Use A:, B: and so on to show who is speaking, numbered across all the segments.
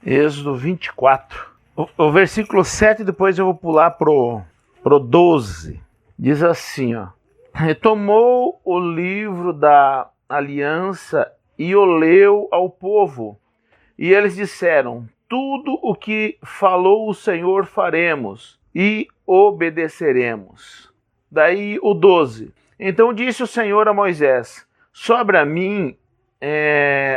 A: Êxodo 24. O versículo 7, depois eu vou pular pro 12. Diz assim, ó. Tomou o livro da aliança e o leu ao povo. E eles disseram: tudo o que falou o Senhor faremos e obedeceremos. Daí o 12. Então disse o Senhor a Moisés: sobe a mim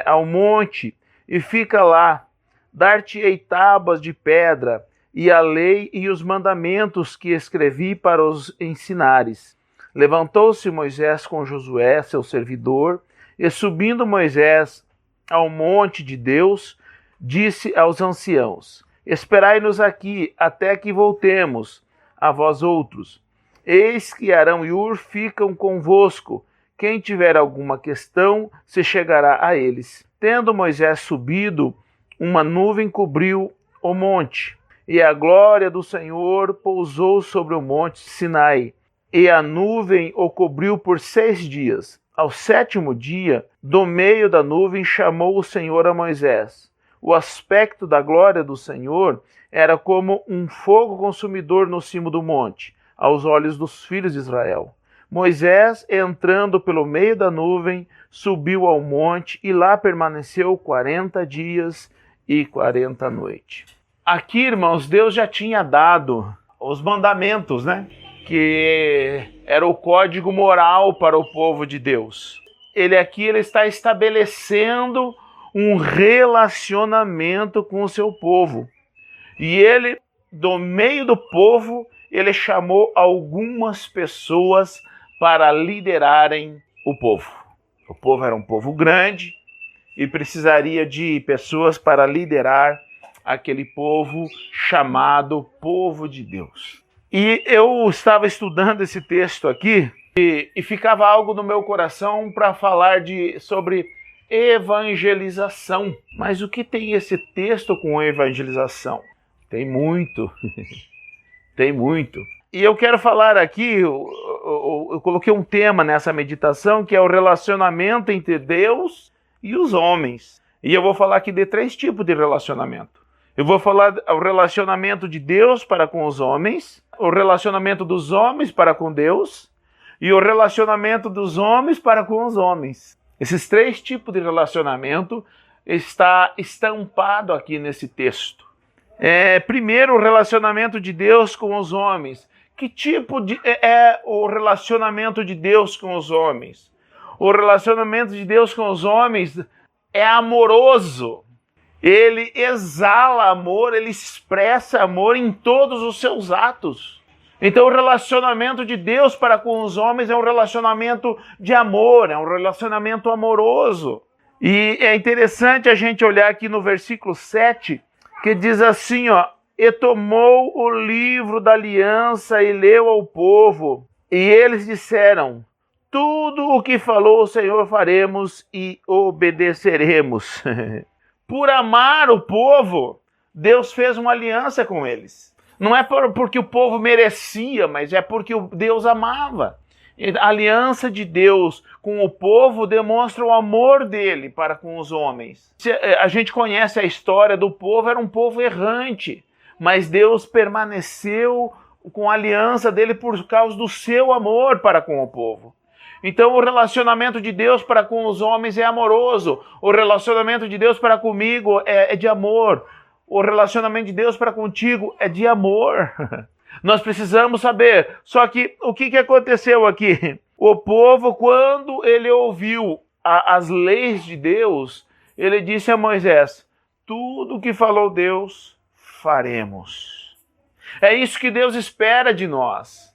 A: ao monte e fica lá. Dar-te-ei tábuas de pedra e a lei e os mandamentos que escrevi para os ensinares. Levantou-se Moisés com Josué, seu servidor, e subindo Moisés ao monte de Deus, disse aos anciãos: esperai-nos aqui até que voltemos a vós outros. Eis que Arão e Hur ficam convosco. Quem tiver alguma questão, se chegará a eles. Tendo Moisés subido, uma nuvem cobriu o monte, e a glória do Senhor pousou sobre o monte Sinai. E a nuvem o cobriu por 6 dias. Ao 7º dia, do meio da nuvem chamou o Senhor a Moisés. O aspecto da glória do Senhor era como um fogo consumidor no cimo do monte, aos olhos dos filhos de Israel. Moisés, entrando pelo meio da nuvem, subiu ao monte e lá permaneceu 40 dias e 40 noites. Aqui, irmãos, Deus já tinha dado os mandamentos, né? Que era o código moral para o povo de Deus. Ele está estabelecendo um relacionamento com o seu povo. E ele, do meio do povo, ele chamou algumas pessoas para liderarem o povo. O povo era um povo grande e precisaria de pessoas para liderar aquele povo chamado povo de Deus. E eu estava estudando esse texto aqui e ficava algo no meu coração para falar sobre evangelização. Mas o que tem esse texto com evangelização? Tem muito. Tem muito. E eu quero falar aqui, eu coloquei um tema nessa meditação, que é o relacionamento entre Deus e os homens. E eu vou falar aqui de 3 tipos de relacionamento. Eu vou falar o relacionamento de Deus para com os homens, o relacionamento dos homens para com Deus e o relacionamento dos homens para com os homens. Esses 3 tipos de relacionamento está estampado aqui nesse texto. Primeiro, o relacionamento de Deus com os homens. Que tipo é o relacionamento de Deus com os homens? O relacionamento de Deus com os homens é amoroso. Ele exala amor, ele expressa amor em todos os seus atos. Então o relacionamento de Deus para com os homens é um relacionamento de amor, é um relacionamento amoroso. E é interessante a gente olhar aqui no versículo 7, que diz assim, ó: e tomou o livro da aliança e leu ao povo. E eles disseram: tudo o que falou o Senhor faremos e obedeceremos. Por amar o povo, Deus fez uma aliança com eles. Não é porque o povo merecia, mas é porque Deus amava. A aliança de Deus com o povo demonstra o amor dele para com os homens. A gente conhece a história do povo, era um povo errante, mas Deus permaneceu com a aliança dele por causa do seu amor para com o povo. Então o relacionamento de Deus para com os homens é amoroso. O relacionamento de Deus para comigo é de amor. O relacionamento de Deus para contigo é de amor. Nós precisamos saber. Só que o que aconteceu aqui? O povo, quando ele ouviu as leis de Deus, ele disse a Moisés: tudo o que falou Deus, faremos. É isso que Deus espera de nós.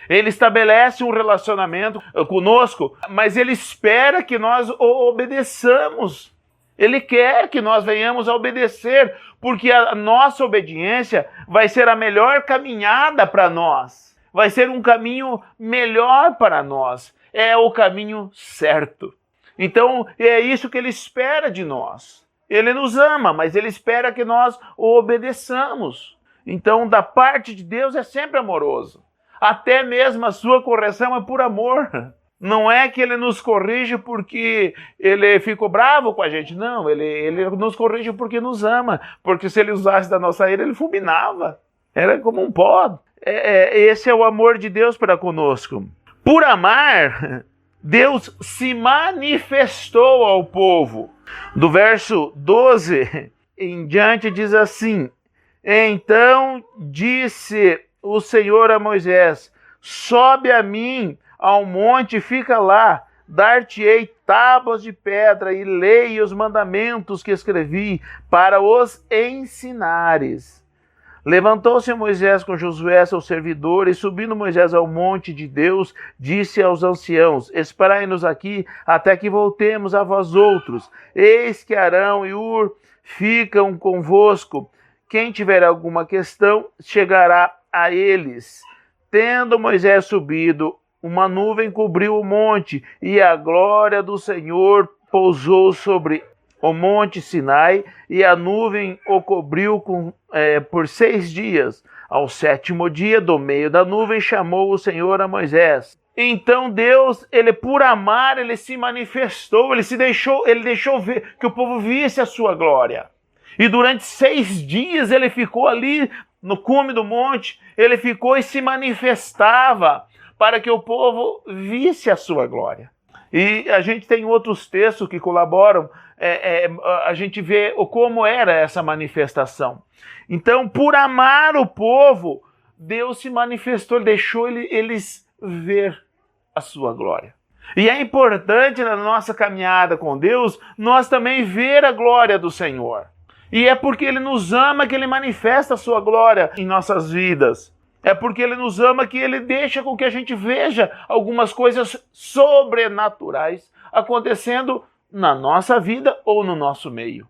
A: Ele estabelece um relacionamento conosco, mas ele espera que nós o obedeçamos. Ele quer que nós venhamos a obedecer, porque a nossa obediência vai ser a melhor caminhada para nós. Vai ser um caminho melhor para nós. É o caminho certo. Então, é isso que ele espera de nós. Ele nos ama, mas ele espera que nós o obedeçamos. Então, da parte de Deus é sempre amoroso. Até mesmo a sua correção é por amor. Não é que ele nos corrige porque ele ficou bravo com a gente. Não, ele nos corrige porque nos ama. Porque se ele usasse da nossa ira, ele fulminava. Era como um pó. Esse é o amor de Deus para conosco. Por amar, Deus se manifestou ao povo. Do verso 12 em diante diz assim: então disse o Senhor a Moisés: sobe a mim ao monte, fica lá, dar-te-ei tábuas de pedra e lei os mandamentos que escrevi para os ensinares. Levantou-se Moisés com Josué, seu servidor, e subindo Moisés ao monte de Deus, disse aos anciãos: esperai-nos aqui até que voltemos a vós outros. Eis que Arão e Ur ficam convosco. Quem tiver alguma questão, chegará a eles. Tendo Moisés subido, uma nuvem cobriu o monte, e a glória do Senhor pousou sobre o monte Sinai, e a nuvem o cobriu por 6 dias. Ao 7º dia, do meio da nuvem, chamou o Senhor a Moisés. Então Deus, por amar, ele se manifestou, ele deixou ver que o povo visse a sua glória. E durante 6 dias ele ficou ali no cume do monte, ele ficou e se manifestava para que o povo visse a sua glória. E a gente tem outros textos que colaboram, a gente vê como era essa manifestação. Então, por amar o povo, Deus se manifestou, deixou eles ver a sua glória. E é importante na nossa caminhada com Deus, nós também ver a glória do Senhor. E é porque Ele nos ama que Ele manifesta a sua glória em nossas vidas. É porque Ele nos ama que Ele deixa com que a gente veja algumas coisas sobrenaturais acontecendo na nossa vida ou no nosso meio.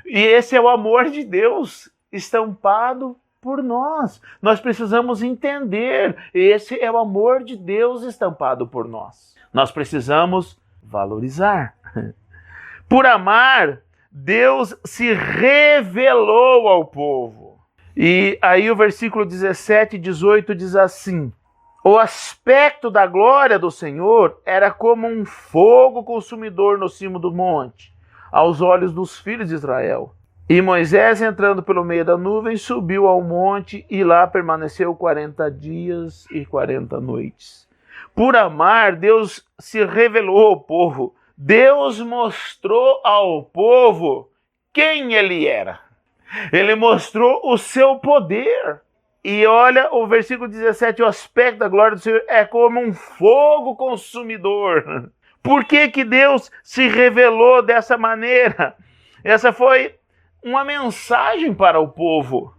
A: E esse é o amor de Deus estampado por nós. Nós precisamos entender, esse é o amor de Deus estampado por nós. Nós precisamos valorizar. Por amar, Deus se revelou ao povo. E aí o versículo 17 e 18 diz assim: o aspecto da glória do Senhor era como um fogo consumidor no cimo do monte, aos olhos dos filhos de Israel. E Moisés, entrando pelo meio da nuvem, subiu ao monte e lá permaneceu 40 dias e 40 noites. Por amar, Deus se revelou ao povo. Deus mostrou ao povo quem ele era. Ele mostrou o seu poder. E olha o versículo 17, o aspecto da glória do Senhor é como um fogo consumidor. Por que que Deus se revelou dessa maneira? Essa foi uma mensagem para o povo.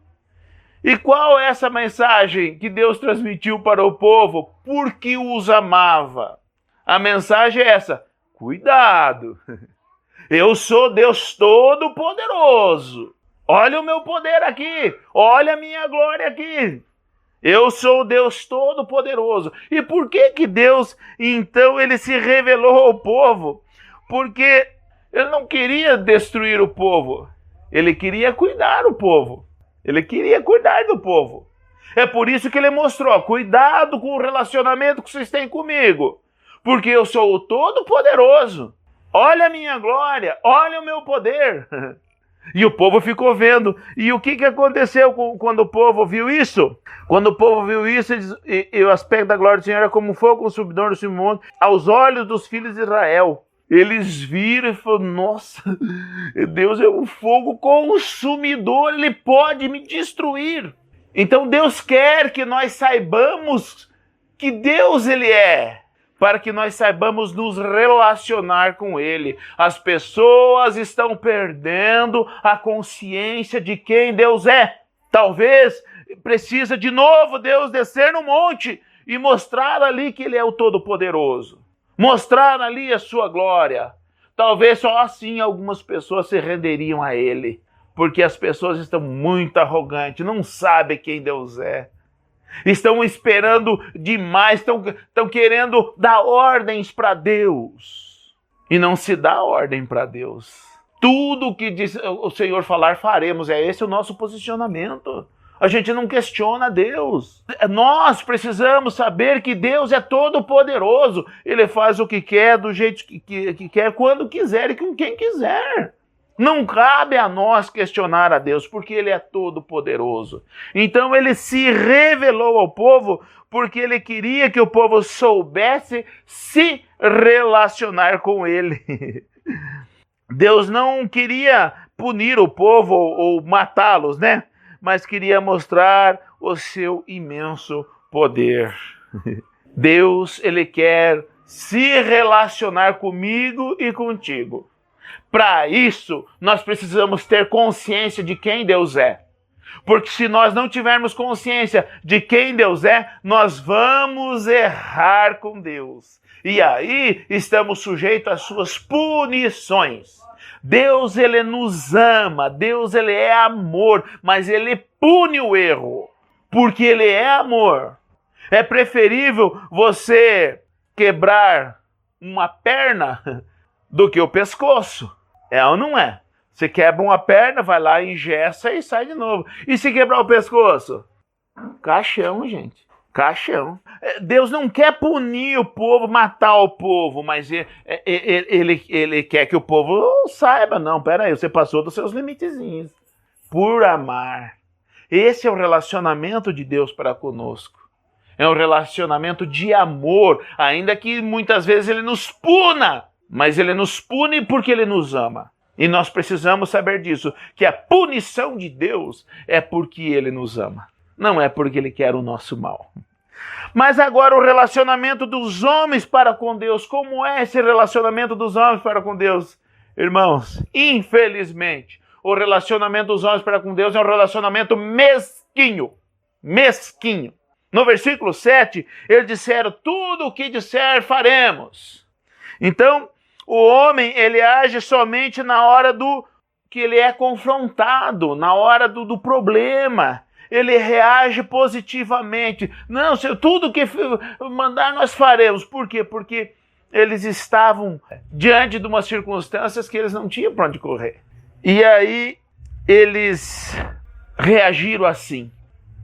A: E qual é essa mensagem que Deus transmitiu para o povo? Porque os amava. A mensagem é essa: cuidado, eu sou Deus Todo-Poderoso. Olha o meu poder aqui, olha a minha glória aqui. Eu sou o Deus Todo-Poderoso. E por que que Deus, então, ele se revelou ao povo? Porque ele não queria destruir o povo. Ele queria cuidar do povo. Ele queria cuidar do povo. É por isso que ele mostrou: cuidado com o relacionamento que vocês têm comigo. Porque eu sou o Todo-Poderoso. Olha a minha glória, olha o meu poder. E o povo ficou vendo. E o que aconteceu quando o povo viu isso? Quando o povo viu isso, e o aspecto da glória do Senhor era como um fogo consumidor do mundo, aos olhos dos filhos de Israel. Eles viram e falaram: nossa, Deus é um fogo consumidor, Ele pode me destruir. Então Deus quer que nós saibamos que Deus Ele é, para que nós saibamos nos relacionar com Ele. As pessoas estão perdendo a consciência de quem Deus é. Talvez precisa de novo Deus descer no monte e mostrar ali que Ele é o Todo-Poderoso. Mostrar ali a sua glória. Talvez só assim algumas pessoas se renderiam a Ele. Porque as pessoas estão muito arrogantes, não sabem quem Deus é. Estão esperando demais, estão querendo dar ordens para Deus. E não se dá ordem para Deus. Tudo o que diz o Senhor falar, faremos. É esse o nosso posicionamento. A gente não questiona Deus. Nós precisamos saber que Deus é todo poderoso. Ele faz o que quer, do jeito que quer, quando quiser e com quem quiser. Não cabe a nós questionar a Deus, porque Ele é todo poderoso. Então Ele se revelou ao povo, porque Ele queria que o povo soubesse se relacionar com Ele. Deus não queria punir o povo ou matá-los, né? Mas queria mostrar o seu imenso poder. Deus, Ele quer se relacionar comigo e contigo. Para isso, nós precisamos ter consciência de quem Deus é. Porque se nós não tivermos consciência de quem Deus é, nós vamos errar com Deus. E aí estamos sujeitos às suas punições. Deus, Ele nos ama, Deus, Ele é amor, mas Ele pune o erro, porque Ele é amor. É preferível você quebrar uma perna do que o pescoço. É ou não é? Você quebra uma perna, vai lá, engessa e sai de novo. E se quebrar o pescoço? Caixão, gente. Caixão. Deus não quer punir o povo, matar o povo, mas ele quer que o povo saiba, não, peraí, você passou dos seus limitezinhos. Por amar. Esse é o relacionamento de Deus para conosco. É um relacionamento de amor, ainda que muitas vezes Ele nos puna, mas Ele nos pune porque Ele nos ama. E nós precisamos saber disso, que a punição de Deus é porque Ele nos ama. Não é porque Ele quer o nosso mal. Mas agora o relacionamento dos homens para com Deus. Como é esse relacionamento dos homens para com Deus? Irmãos, infelizmente, o relacionamento dos homens para com Deus é um relacionamento mesquinho. Mesquinho. No versículo 7, eles disseram, tudo o que disser faremos. Então, o homem, ele age somente na hora do que ele é confrontado, na hora do problema. Ele reage positivamente. Não, tudo que mandar nós faremos. Por quê? Porque eles estavam diante de umas circunstâncias que eles não tinham para onde correr. E aí eles reagiram assim.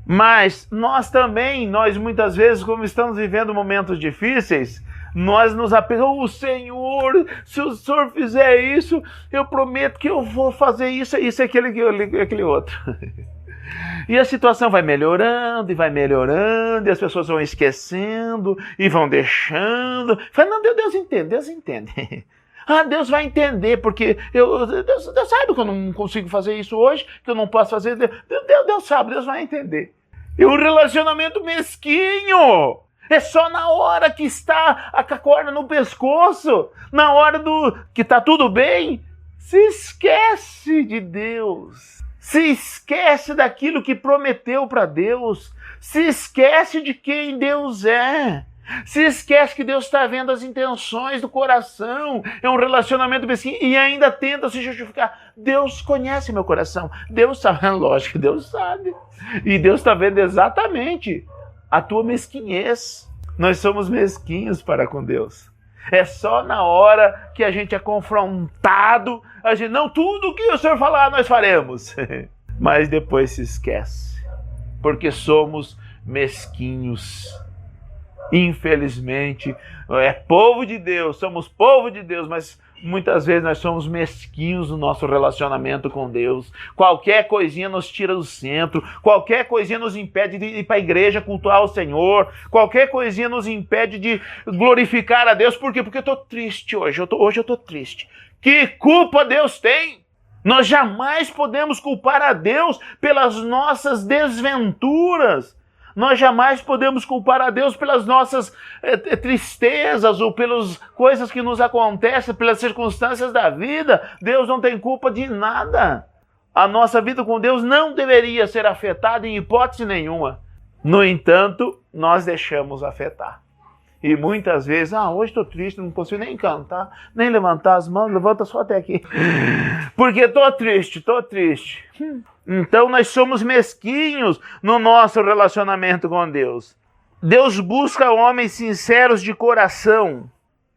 A: Mas nós também, nós muitas vezes, como estamos vivendo momentos difíceis, nós nos apegamos, Senhor, se o Senhor fizer isso, eu prometo que eu vou fazer isso e aquele outro. E a situação vai melhorando, e as pessoas vão esquecendo, e vão deixando. Fala, não, Deus entende. Ah, Deus vai entender, porque Deus sabe que eu não consigo fazer isso hoje, que eu não posso fazer. Deus sabe, Deus vai entender. E um relacionamento mesquinho. É só na hora que está a corda no pescoço, na hora que está tudo bem, se esquece de Deus. Se esquece daquilo que prometeu para Deus. Se esquece de quem Deus é. Se esquece que Deus está vendo as intenções do coração. É um relacionamento mesquinho e ainda tenta se justificar. Deus conhece meu coração. Deus sabe, lógico que Deus sabe. E Deus está vendo exatamente a tua mesquinhez. Nós somos mesquinhos para com Deus. É só na hora que a gente é confrontado, a gente, não, tudo o que o Senhor falar nós faremos. Mas depois se esquece. Porque somos mesquinhos. Infelizmente, é povo de Deus, somos povo de Deus, mas muitas vezes nós somos mesquinhos no nosso relacionamento com Deus. Qualquer coisinha nos tira do centro, qualquer coisinha nos impede de ir para a igreja cultuar o Senhor, qualquer coisinha nos impede de glorificar a Deus. Por quê? Porque eu estou triste hoje, hoje eu estou triste. Que culpa Deus tem? Nós jamais podemos culpar a Deus pelas nossas desventuras. Nós jamais podemos culpar a Deus pelas nossas tristezas ou pelas coisas que nos acontecem, pelas circunstâncias da vida. Deus não tem culpa de nada. A nossa vida com Deus não deveria ser afetada em hipótese nenhuma. No entanto, nós deixamos afetar. E muitas vezes, hoje estou triste, não consigo nem cantar, nem levantar as mãos, levanta só até aqui. Porque estou triste. Então nós somos mesquinhos no nosso relacionamento com Deus. Deus busca homens sinceros de coração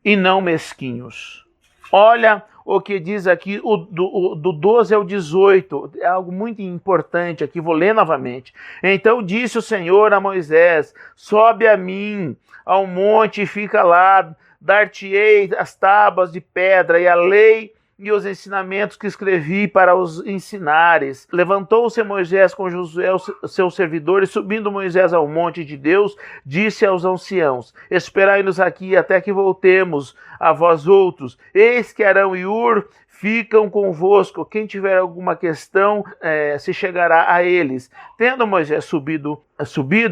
A: e não mesquinhos. Olha o que diz aqui, do 12 ao 18, é algo muito importante aqui, vou ler novamente. Então disse o Senhor a Moisés: sobe a mim ao monte e fica lá, dar-te-ei as tábuas de pedra e a lei e os ensinamentos que escrevi para os ensinares. Levantou-se Moisés com Josué, seu servidor, e subindo Moisés ao monte de Deus, disse aos anciãos: esperai-nos aqui até que voltemos a vós outros. Eis que Arão e Hur ficam convosco. Quem tiver alguma questão, se chegará a eles. Tendo Moisés subido,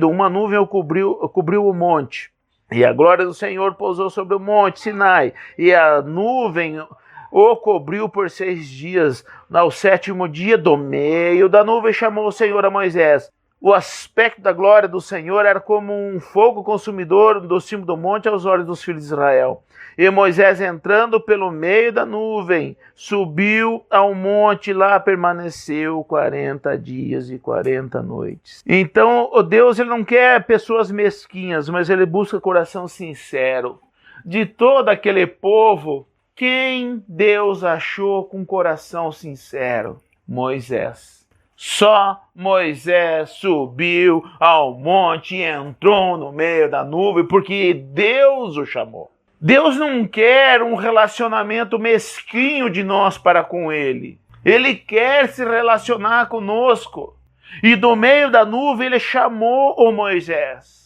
A: uma nuvem cobriu o monte. E a glória do Senhor pousou sobre o monte Sinai. E a nuvem o cobriu por 6 dias. Ao 7º dia, do meio da nuvem, chamou o Senhor a Moisés. O aspecto da glória do Senhor era como um fogo consumidor do cimo do monte aos olhos dos filhos de Israel. E Moisés, entrando pelo meio da nuvem, subiu ao monte e lá permaneceu 40 dias e 40 noites. Então, o Deus, ele não quer pessoas mesquinhas, mas ele busca coração sincero. De todo aquele povo, quem Deus achou com coração sincero? Moisés. Só Moisés subiu ao monte e entrou no meio da nuvem porque Deus o chamou. Deus não quer um relacionamento mesquinho de nós para com Ele. Ele quer se relacionar conosco. E do meio da nuvem Ele chamou o Moisés.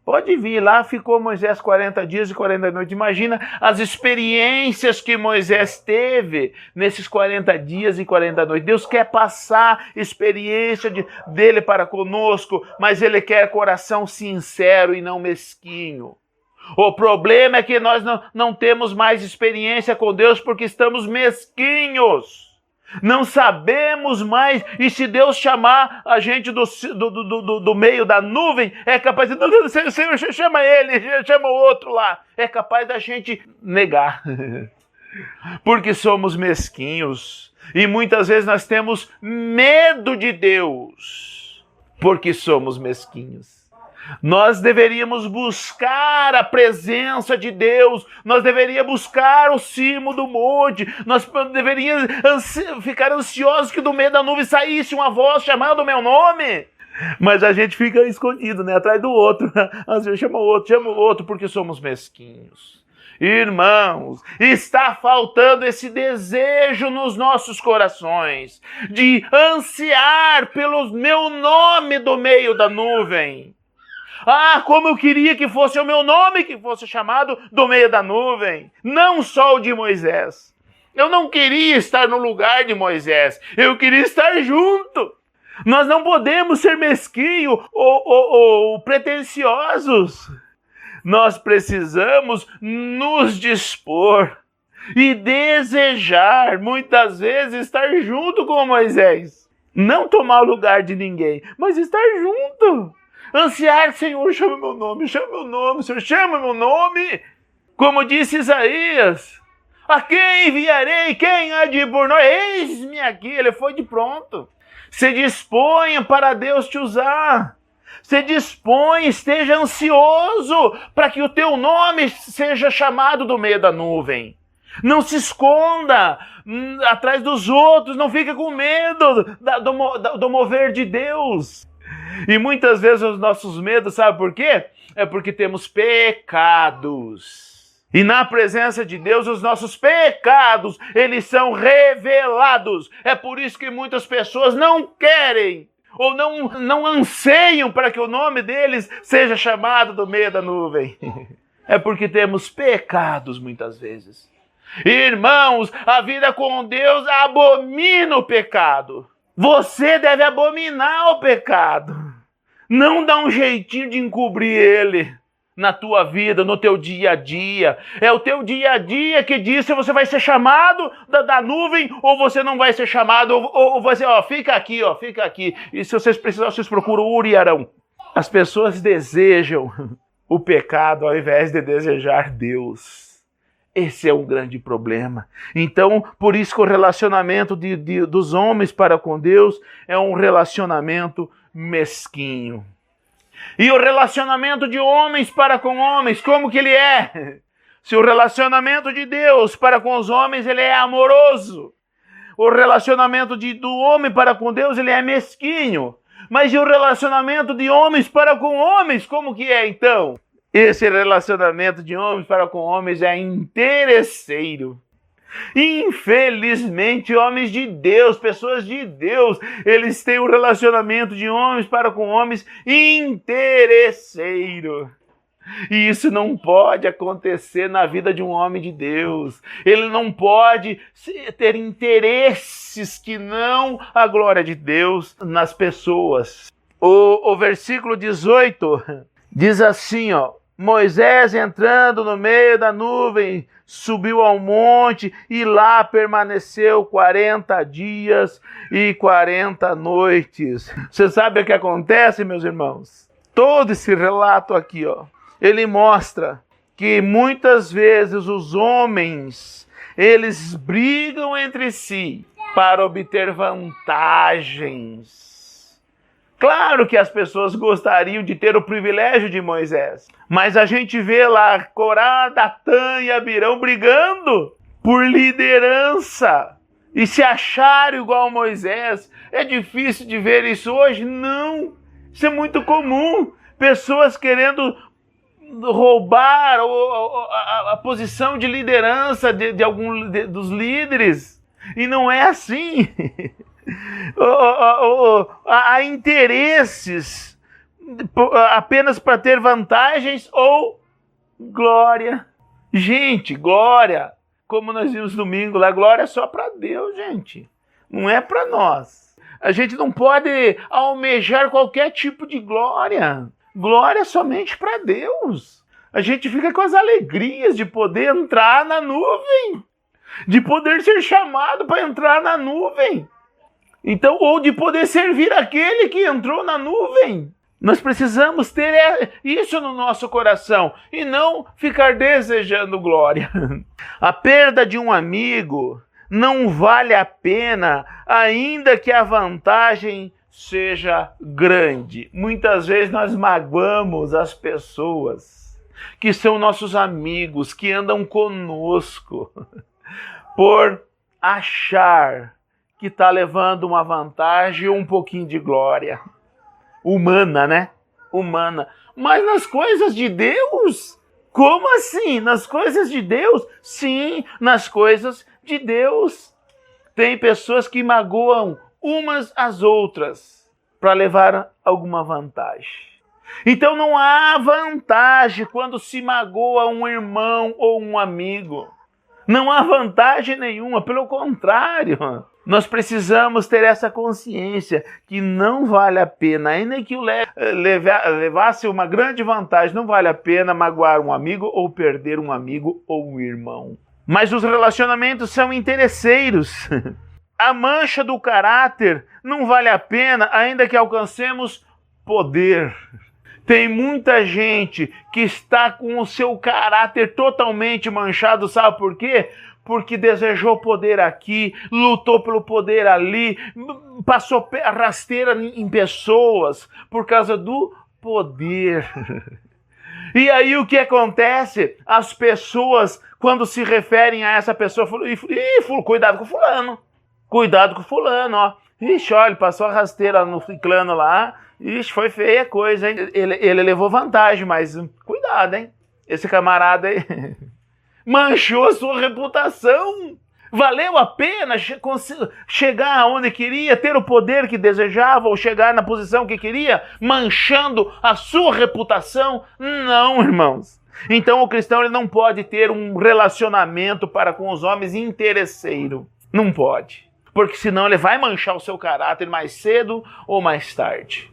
A: Pode vir, lá ficou Moisés 40 dias e 40 noites. Imagina as experiências que Moisés teve nesses 40 dias e 40 noites. Deus quer passar experiência dele para conosco, mas Ele quer coração sincero e não mesquinho. O problema é que nós não temos mais experiência com Deus porque estamos mesquinhos. Não sabemos mais, e se Deus chamar a gente do meio da nuvem, é capaz de... Senhor, chama ele, chama o outro lá. É capaz da gente negar. Porque somos mesquinhos. E muitas vezes nós temos medo de Deus. Porque somos mesquinhos. Nós deveríamos buscar a presença de Deus, nós deveríamos buscar o cimo do monte, nós deveríamos ficar ansiosos que do meio da nuvem saísse uma voz chamando o meu nome. Mas a gente fica escondido, né? Atrás do outro. Às vezes chama o outro, porque somos mesquinhos. Irmãos, está faltando esse desejo nos nossos corações, de ansiar pelo meu nome do meio da nuvem. Ah, como eu queria que fosse o meu nome que fosse chamado do meio da nuvem. Não só o de Moisés. Eu não queria estar no lugar de Moisés. Eu queria estar junto. Nós não podemos ser mesquinhos ou pretensiosos. Nós precisamos nos dispor e desejar, muitas vezes, estar junto com Moisés. Não tomar o lugar de ninguém, mas estar junto. Ansiar, Senhor, chama meu nome, Senhor, chama meu nome. Como disse Isaías, a quem enviarei, quem há de ir por nós? Eis-me aqui, ele foi de pronto. Se disponha para Deus te usar. Se dispõe, esteja ansioso para que o teu nome seja chamado do meio da nuvem. Não se esconda atrás dos outros, não fique com medo do mover de Deus. E muitas vezes os nossos medos, sabe por quê? É porque temos pecados. E na presença de Deus, os nossos pecados, eles são revelados. É por isso que muitas pessoas não querem ou não anseiam para que o nome deles seja chamado do meio da nuvem. É porque temos pecados muitas vezes. Irmãos, a vida com Deus abomina o pecado. Você deve abominar o pecado. Não dá um jeitinho de encobrir ele na tua vida, no teu dia a dia. É o teu dia a dia que diz se você vai ser chamado da nuvem ou você não vai ser chamado. Ou você, fica aqui. E se vocês precisarem, vocês procuram Hur e Arão. As pessoas desejam o pecado ao invés de desejar Deus. Esse é um grande problema. Então, por isso que o relacionamento dos homens para com Deus é um relacionamento mesquinho. E o relacionamento de homens para com homens, como que ele é? Se o relacionamento de Deus para com os homens ele é amoroso, o relacionamento do homem para com Deus ele é mesquinho. Mas e o relacionamento de homens para com homens, como que é então? Esse relacionamento de homens para com homens é interesseiro. Infelizmente, homens de Deus, pessoas de Deus, eles têm um relacionamento de homens para com homens interesseiro. E isso não pode acontecer na vida de um homem de Deus. Ele não pode ter interesses que não a glória de Deus nas pessoas. O versículo 18 diz assim, ó: Moisés, entrando no meio da nuvem, subiu ao monte e lá permaneceu 40 dias e 40 noites. Você sabe o que acontece, meus irmãos? Todo esse relato aqui, ó, ele mostra que muitas vezes os homens, eles brigam entre si para obter vantagens. Claro que as pessoas gostariam de ter o privilégio de Moisés, mas a gente vê lá Corá, Datã e Abirão brigando por liderança e se acharem igual a Moisés. É difícil de ver isso hoje? Não, isso é muito comum. Pessoas querendo roubar a posição de liderança de algum dos líderes, e não é assim. Há interesses apenas para ter vantagens ou glória. Gente, glória, como nós vimos domingo lá, glória é só para Deus, gente, não é para nós. A gente não pode almejar qualquer tipo de glória. Glória somente para Deus. A gente fica com as alegrias de poder entrar na nuvem, de poder ser chamado para entrar na nuvem. Então, ou de poder servir aquele que entrou na nuvem. Nós precisamos ter isso no nosso coração e não ficar desejando glória. A perda de um amigo não vale a pena, ainda que a vantagem seja grande. Muitas vezes nós magoamos as pessoas que são nossos amigos, que andam conosco, por achar que está levando uma vantagem ou um pouquinho de glória. Humana, né? Humana. Mas nas coisas de Deus? Como assim? Nas coisas de Deus? Sim, nas coisas de Deus. Tem pessoas que magoam umas às outras para levar alguma vantagem. Então não há vantagem quando se magoa um irmão ou um amigo. Não há vantagem nenhuma, pelo contrário. Nós precisamos ter essa consciência que não vale a pena, ainda que levasse uma grande vantagem, não vale a pena magoar um amigo ou perder um amigo ou um irmão. Mas os relacionamentos são interesseiros. A mancha do caráter não vale a pena, ainda que alcancemos poder. Tem muita gente que está com o seu caráter totalmente manchado, sabe por quê? Porque desejou poder aqui, lutou pelo poder ali, passou a rasteira em pessoas por causa do poder. E aí o que acontece? As pessoas, quando se referem a essa pessoa, falam, cuidado com fulano. Cuidado com fulano, ó. Ixi, olha, passou a rasteira no ciclano lá. Ixi, foi feia a coisa, hein? Ele levou vantagem, mas cuidado, hein? Esse camarada aí manchou a sua reputação. Valeu a pena chegar aonde queria, ter o poder que desejava, ou chegar na posição que queria, manchando a sua reputação? Não, irmãos. Então o cristão ele não pode ter um relacionamento para com os homens interesseiro. Não pode. Porque senão ele vai manchar o seu caráter mais cedo ou mais tarde.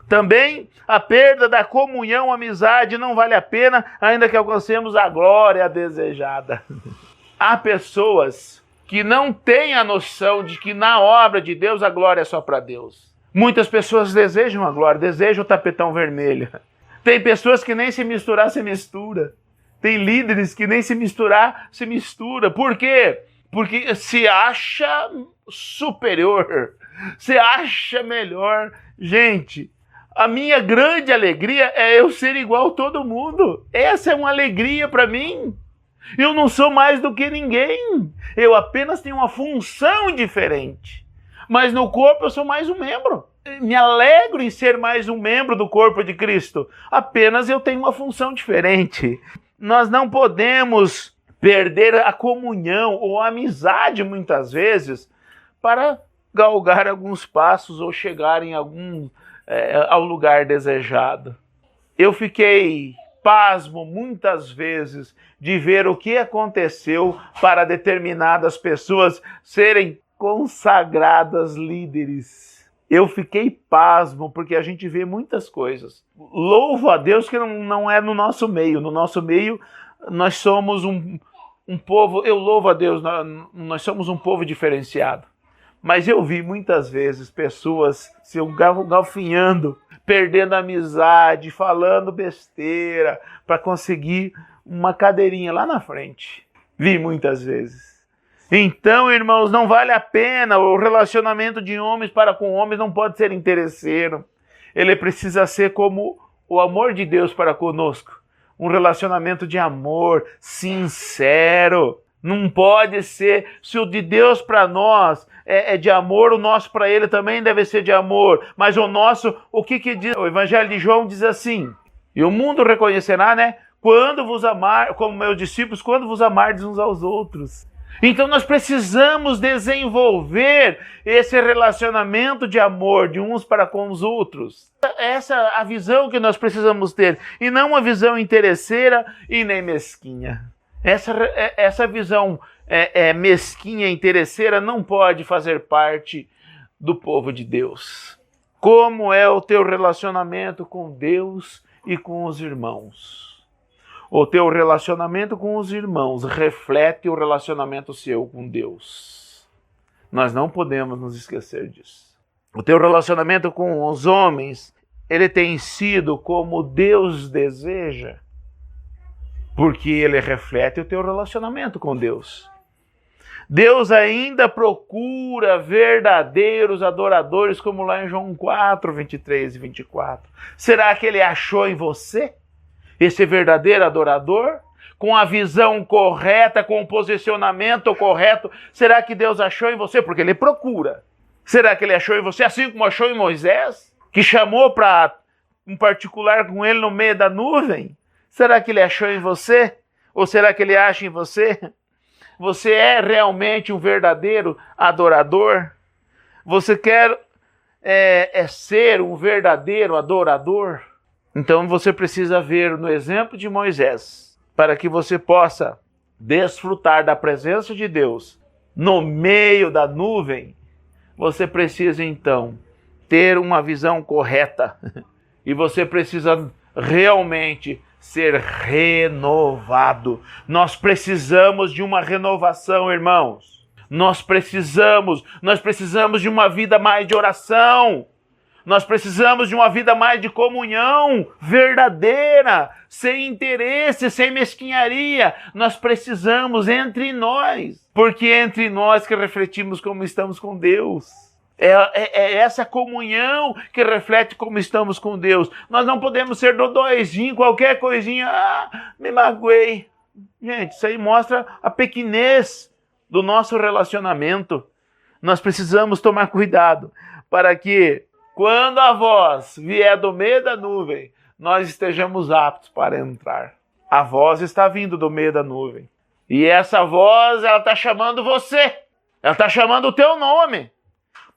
A: Também a perda da comunhão, amizade não vale a pena, ainda que alcancemos a glória desejada. Há pessoas que não têm a noção de que na obra de Deus a glória é só para Deus. Muitas pessoas desejam a glória, desejam o tapetão vermelho. Tem pessoas que nem se misturar, se mistura. Tem líderes que nem se misturar, se mistura. Por quê? Porque se acha superior, se acha melhor. Gente, a minha grande alegria é eu ser igual a todo mundo. Essa é uma alegria para mim. Eu não sou mais do que ninguém. Eu apenas tenho uma função diferente. Mas no corpo eu sou mais um membro. Me alegro em ser mais um membro do corpo de Cristo. Apenas eu tenho uma função diferente. Nós não podemos perder a comunhão ou a amizade muitas vezes para galgar alguns passos ou chegar em ao lugar desejado. Eu fiquei pasmo muitas vezes de ver o que aconteceu para determinadas pessoas serem consagradas líderes. Eu fiquei pasmo porque a gente vê muitas coisas. Louvo a Deus que não é no nosso meio. No nosso meio nós somos um povo, eu louvo a Deus, nós somos um povo diferenciado. Mas eu vi muitas vezes pessoas se galfinhando, perdendo a amizade, falando besteira para conseguir uma cadeirinha lá na frente. Vi muitas vezes. Então, irmãos, não vale a pena. O relacionamento de homens para com homens não pode ser interesseiro. Ele precisa ser como o amor de Deus para conosco. Um relacionamento de amor, sincero. Não pode ser, se o de Deus para nós é de amor, o nosso para ele também deve ser de amor. Mas o nosso, o que diz? O Evangelho de João diz assim: e o mundo reconhecerá, né? Quando vos amar, como meus discípulos, quando vos amardes uns aos outros. Então nós precisamos desenvolver esse relacionamento de amor de uns para com os outros. Essa é a visão que nós precisamos ter, e não uma visão interesseira e nem mesquinha. Essa visão mesquinha e interesseira não pode fazer parte do povo de Deus. Como é o teu relacionamento com Deus e com os irmãos? O teu relacionamento com os irmãos reflete o relacionamento seu com Deus. Nós não podemos nos esquecer disso. O teu relacionamento com os homens, ele tem sido como Deus deseja, porque ele reflete o teu relacionamento com Deus. Deus ainda procura verdadeiros adoradores, como lá em João 4, 23 e 24. Será que ele achou em você esse verdadeiro adorador? Com a visão correta, com o posicionamento correto? Será que Deus achou em você? Porque ele procura. Será que ele achou em você assim como achou em Moisés? Que chamou para um particular com ele no meio da nuvem? Será que ele achou em você? Ou será que ele acha em você? Você é realmente um verdadeiro adorador? Você quer ser um verdadeiro adorador? Então você precisa ver no exemplo de Moisés, para que você possa desfrutar da presença de Deus no meio da nuvem. Você precisa então ter uma visão correta e você precisa realmente ser renovado. Nós precisamos de uma renovação, irmãos. Nós precisamos de uma vida mais de oração. Nós precisamos de uma vida mais de comunhão verdadeira, sem interesse, sem mesquinharia. Nós precisamos entre nós, porque é entre nós que refletimos como estamos com Deus. É essa comunhão que reflete como estamos com Deus. Nós não podemos ser dodóizinho, qualquer coisinha, me magoei. Gente, isso aí mostra a pequenez do nosso relacionamento. Nós precisamos tomar cuidado para que, quando a voz vier do meio da nuvem, nós estejamos aptos para entrar. A voz está vindo do meio da nuvem. E essa voz, ela está chamando você. Ela está chamando o teu nome.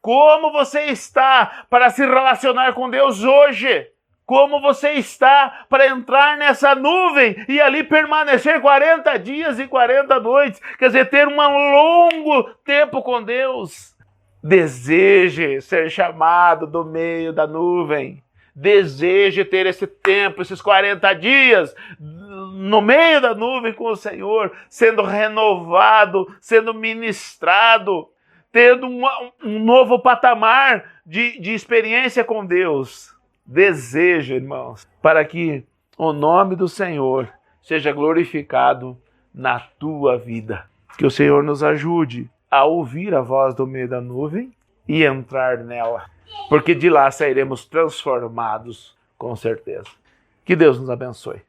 A: Como você está para se relacionar com Deus hoje? Como você está para entrar nessa nuvem e ali permanecer 40 dias e 40 noites? Quer dizer, ter um longo tempo com Deus. Deseje ser chamado do meio da nuvem. Deseje ter esse tempo, esses 40 dias no meio da nuvem com o Senhor, sendo renovado, sendo ministrado, tendo um novo patamar de experiência com Deus. Deseje, irmãos, para que o nome do Senhor seja glorificado na tua vida. Que o Senhor nos ajude a ouvir a voz do meio da nuvem e entrar nela, porque de lá sairemos transformados, com certeza. Que Deus nos abençoe.